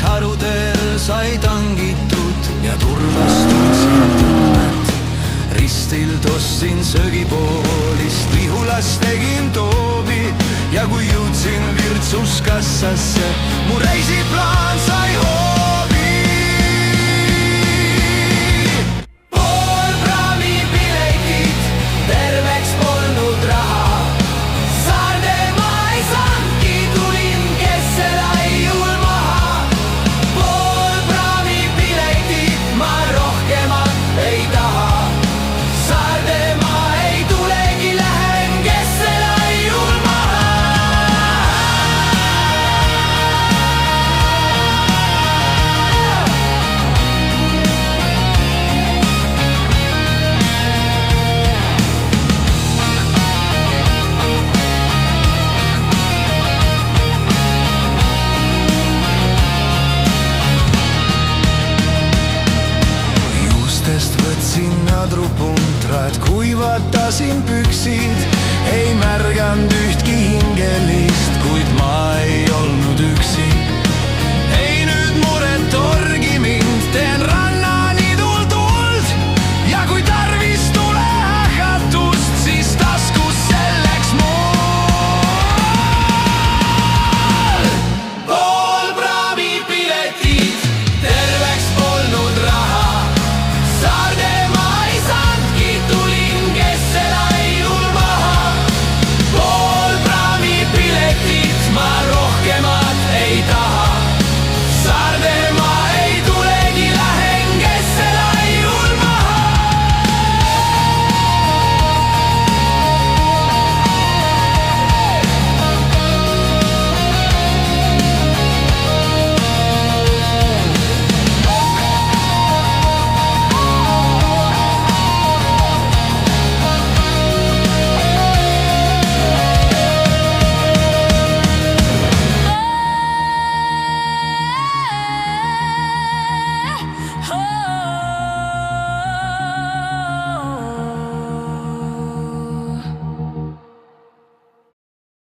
harudel sai tangitud ja turvas tundsin tunnet. Ristil tossin söögipoolist, Lihulas tegin toobi ja kui jõudsin Virtsus kassasse, mu reisiplaan sai hoobi. Pool praami piletit, terveks polnud raha. Saardemaa ei saanudki, tulin Kesselaiul maha. Pool praami piletit, ma rohkemat ei taha. Saardemaa ei tulegi, lähen Kesselaiul maha. Juustest võtsin nadrupuntra, et kuivatasin püksid. Ei märganud ühtki hingelist, kuid ma ei olnud üksi.